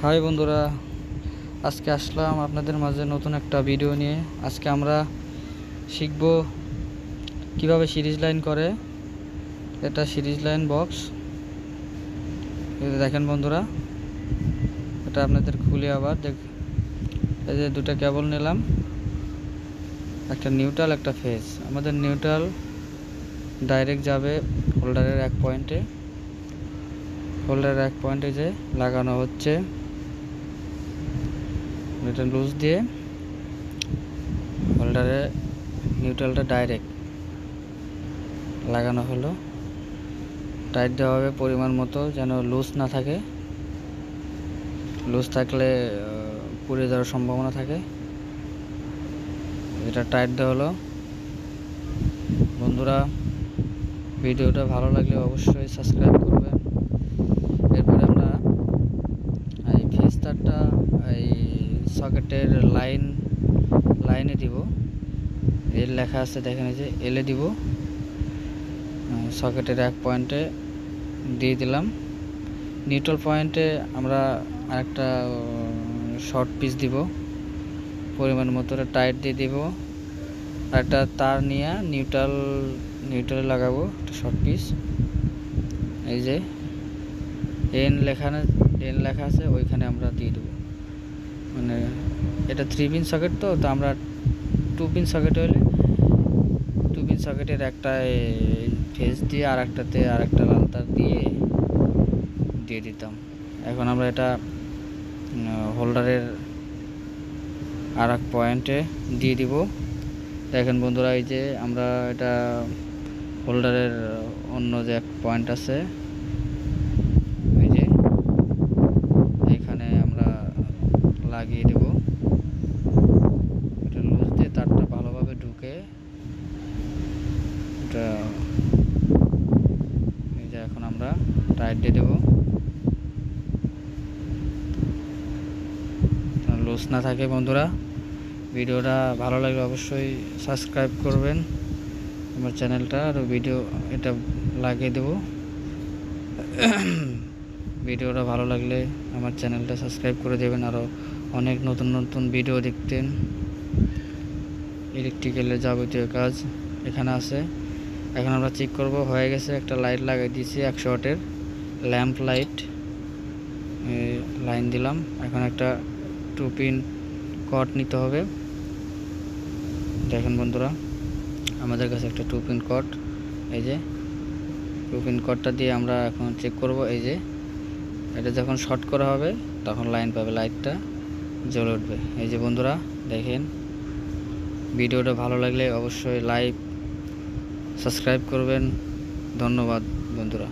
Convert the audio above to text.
High বন্ধুরা, আজকে আসলাম আপনাদের মাঝে নতুন একটা ভিডিও নিয়ে। আজকে আমরা শিখব কিভাবে সিরিজ লাইন করে। এটা সিরিজ লাইন বক্স, দেখেন বন্ধুরা। এটা আপনাদের খুলে আবার এই যে দুটো কেবল নিলাম, একটা নিউট্রাল একটা ফেজ। আমাদের নিউট্রাল ডাইরেক্ট যাবে হোল্ডারের এক পয়েন্টে। হোল্ডারের এক পয়েন্টে যে লাগানো হচ্ছে, এটা লুজ দিয়ে হোল্ডারে নিউট্রালটা ডাইরেক্ট লাগানো হলো। টাইট দেওয়া হবে পরিমাণ মতো, যেন লুজ না থাকে। লুজ থাকলে পুড়ে যাওয়ার সম্ভাবনা থাকে। এটা টাইট দেওয়া হলো। বন্ধুরা, ভিডিওটা ভালো লাগলে অবশ্যই সাবস্ক্রাইব করবেন। এরপরে আমরা এই ফেজ তারটা এই সকেটের লাইনে দিব। এল লেখা আছে, দেখেন এই যে এলে দিব। সকেটের এক পয়েন্টে দিয়ে দিলাম। নিউট্রাল পয়েন্টে আমরা আরেকটা শর্ট পিস দিব, পরিমাণ মতো টাইট দিয়ে দিব। আরেকটা তার নিয়ে নিউট্রালে লাগাবো একটা শর্ট পিস। এই যে এন লেখা আছে, ওইখানে আমরা দিয়ে দেবো। মানে এটা 3 পিন সকেট, তো আমরা 2 পিন সকেট হলে 2 পিন সকেটের একটা ফেজ দিয়ে আর একটাতে আরেকটা লাল তার দিয়ে দিতাম। এখন আমরা এটা হোল্ডারের আর এক পয়েন্টে দিয়ে দিব। দেখেন বন্ধুরা, এই যে আমরা এটা হোল্ডারের অন্য যে এক পয়েন্ট আছে, এই যে এখানে আমরা লাগিয়ে দেব। এটা লুজ দিয়ে তারটা ভালোভাবে ঢুকে এটা এই যে এখন আমরা টাইট দিয়ে দেব, লুজ না থাকে। বন্ধুরা, ভিডিওটা ভালো লাগলে অবশ্যই সাবস্ক্রাইব করবেন আমার চ্যানেলটা, আর ভিডিও এটা লাগিয়ে দেব। ভিডিওটা ভালো লাগলে আমার চ্যানেলটা সাবস্ক্রাইব করে দেবেন। আরও অনেক নতুন নতুন ভিডিও দেখতেন। ইলেকট্রিক্যালের যাবতীয় কাজ এখানে আছে। এখন আমরা চেক করব, হয়ে গেছে। একটা লাইট লাগিয়ে দিয়েছি 100 ওয়াটের ল্যাম্প লাইট, লাইন দিলাম। এখন একটা 2 পিন কট নিতে হবে। দেখেন বন্ধুরা, আমাদের কাছে একটা 2 পিন কট। এই যে 2 পিন কটটা দিয়ে আমরা এখন চেক করব। এই যে এটা যখন শর্ট করা হবে তখন লাইন পাবে, লাইটটা জ্বলে উঠবে। এই যে বন্ধুরা দেখেন, ভিডিওটা ভালো লাগলে অবশ্যই লাইক সাবস্ক্রাইব করবেন। ধন্যবাদ বন্ধুরা।